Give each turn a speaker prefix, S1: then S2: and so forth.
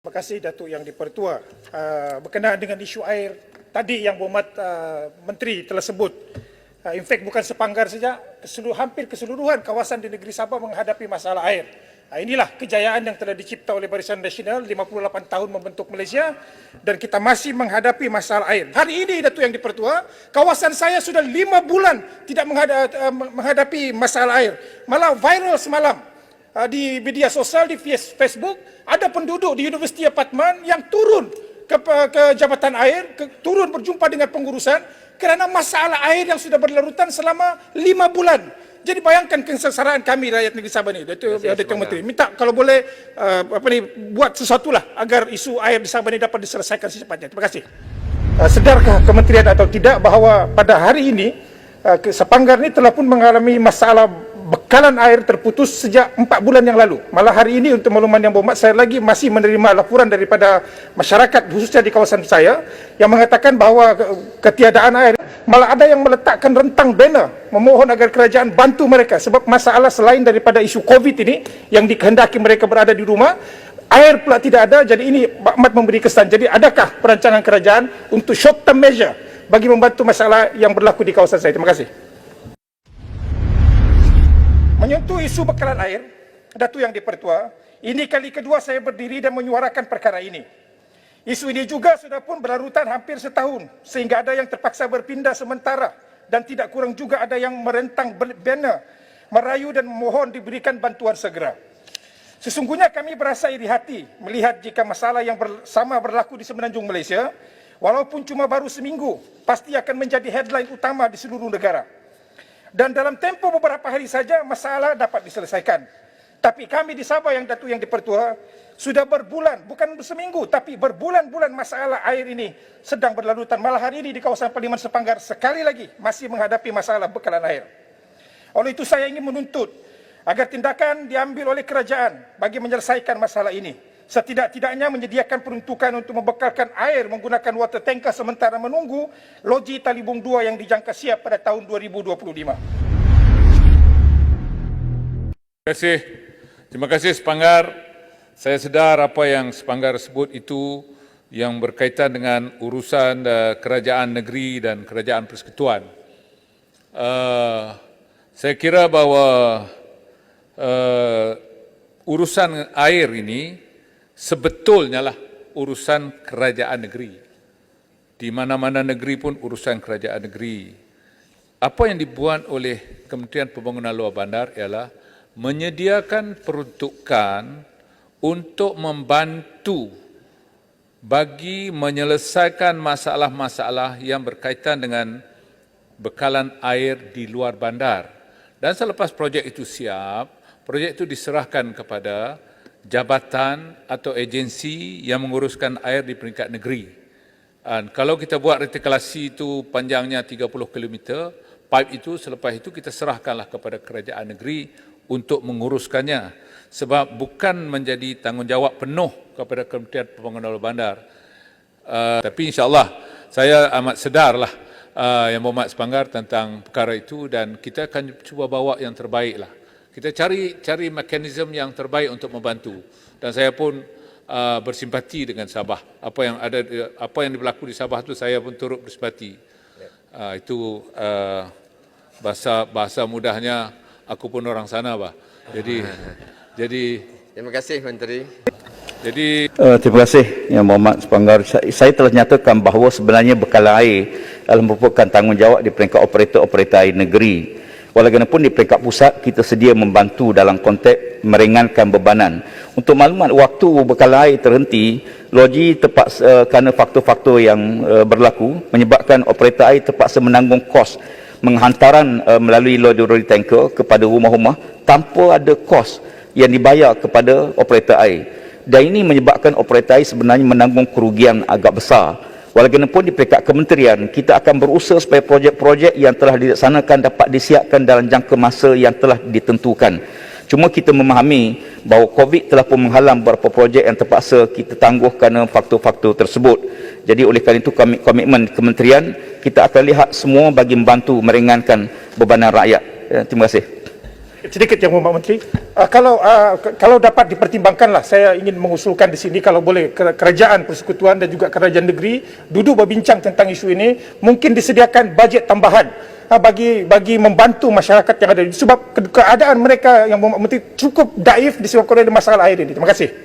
S1: Terima kasih Datuk Yang di-Pertua. Berkenaan dengan isu air tadi yang Berhormat Menteri telah sebut. In fact bukan Sepanggar saja, hampir keseluruhan kawasan di negeri Sabah menghadapi masalah air. Inilah kejayaan yang telah dicipta oleh Barisan Nasional 58 tahun membentuk Malaysia dan kita masih menghadapi masalah air. Hari ini Datuk Yang di-Pertua, kawasan saya sudah 5 bulan tidak menghadapi masalah air. Malah viral semalam di media sosial, di Facebook, ada penduduk di Universiti Apartmen yang turun ke Jabatan Air, turun berjumpa dengan pengurusan kerana masalah air yang sudah berlarutan selama 5 bulan. Jadi bayangkan kesengsaraan kami rakyat negeri Sabah ni. Datuk Menteri, minta kalau boleh buat sesuatu lah agar isu air di Sabah ni dapat diselesaikan secepatnya. Terima kasih. Sedarkah kementerian atau tidak bahawa pada hari ini Sepanggar ni telah pun mengalami masalah bekalan air terputus sejak 4 bulan yang lalu. Malah hari ini untuk makluman yang berhormat, saya lagi masih menerima laporan daripada masyarakat khususnya di kawasan saya yang mengatakan bahawa ketiadaan air, malah ada yang meletakkan rentang banner memohon agar kerajaan bantu mereka sebab masalah selain daripada isu COVID ini yang dikehendaki mereka berada di rumah, air pula tidak ada. Jadi ini amat memberi kesan. Jadi adakah perancangan kerajaan untuk short term measure bagi membantu masalah yang berlaku di kawasan saya? Terima kasih. Menyentuh isu bekalan air, Datuk Yang di-Pertua, ini kali kedua saya berdiri dan menyuarakan perkara ini. Isu ini juga sudah pun berlarutan hampir setahun, sehingga ada yang terpaksa berpindah sementara dan tidak kurang juga ada yang merentang banner, merayu dan memohon diberikan bantuan segera. Sesungguhnya kami berasa iri hati melihat jika masalah yang sama berlaku di semenanjung Malaysia, walaupun cuma baru seminggu, pasti akan menjadi headline utama di seluruh negara. Dan dalam tempoh beberapa hari saja masalah dapat diselesaikan. Tapi kami di Sabah yang Datuk Yang di-Pertua sudah berbulan, bukan seminggu, tapi berbulan-bulan masalah air ini sedang berlarutan. Malah hari ini di kawasan Parlimen Sepanggar sekali lagi masih menghadapi masalah bekalan air. Oleh itu saya ingin menuntut agar tindakan diambil oleh kerajaan bagi menyelesaikan masalah ini. Setidak-tidaknya menyediakan peruntukan untuk membekalkan air menggunakan water tanker sementara menunggu loji Talibung 2 yang dijangka siap pada tahun 2025.
S2: Terima kasih Sepanggar. Saya sedar apa yang Sepanggar sebut itu yang berkaitan dengan urusan kerajaan negeri dan kerajaan persekutuan. Saya kira bahawa urusan air ini sebetulnya lah urusan kerajaan negeri. Di mana-mana negeri pun urusan kerajaan negeri. Apa yang dibuat oleh Kementerian Pembangunan Luar Bandar ialah menyediakan peruntukan untuk membantu bagi menyelesaikan masalah-masalah yang berkaitan dengan bekalan air di luar bandar. Dan selepas projek itu siap, projek itu diserahkan kepada jabatan atau agensi yang menguruskan air di peringkat negeri. Dan kalau kita buat retikulasi itu panjangnya 30 km, pipe itu selepas itu kita serahkanlah kepada kerajaan negeri untuk menguruskannya. Sebab bukan menjadi tanggungjawab penuh kepada Kementerian Pembangunan Luar Bandar. Tapi insyaAllah saya amat sedarlah Yang Berhormat Sepanggar tentang perkara itu dan kita akan cuba bawa yang terbaiklah. Kita cari mekanisme yang terbaik untuk membantu. Dan saya pun bersimpati dengan Sabah. Apa yang berlaku di Sabah itu saya pun turut bersimpati. Itu bahasa mudahnya aku pun orang sana, bah. Jadi
S3: terima kasih Menteri.
S4: Terima kasih Yang Berhormat Sepanggar. Saya telah nyatakan bahawa sebenarnya bekalan air adalah merupakan tanggungjawab di peringkat operator-operator air negeri. Walaupun di peringkat pusat kita sedia membantu dalam konteks meringankan bebanan. Untuk maklumat, waktu bekalan air terhenti, loji terpaksa kerana faktor-faktor yang berlaku menyebabkan operator air terpaksa menanggung kos menghantaran melalui loji tanker kepada rumah-rumah tanpa ada kos yang dibayar kepada operator air. Dan ini menyebabkan operator air sebenarnya menanggung kerugian agak besar. Walaupun di peringkat kementerian, kita akan berusaha supaya projek-projek yang telah dilaksanakan dapat disiapkan dalam jangka masa yang telah ditentukan. Cuma kita memahami bahawa COVID telah pun menghalang beberapa projek yang terpaksa kita tangguh kerana faktor-faktor tersebut. Jadi oleh kerana itu komitmen kementerian, kita akan lihat semua bagi membantu meringankan bebanan rakyat. Terima kasih.
S1: Sedikit yang Mohd Menteri, kalau dapat dipertimbangkanlah, saya ingin mengusulkan di sini kalau boleh kerajaan persekutuan dan juga kerajaan negeri duduk berbincang tentang isu ini, mungkin disediakan bajet tambahan bagi membantu masyarakat yang ada, sebab keadaan mereka yang Mohd Menteri cukup daif disebabkan oleh masalah air ini. Terima kasih.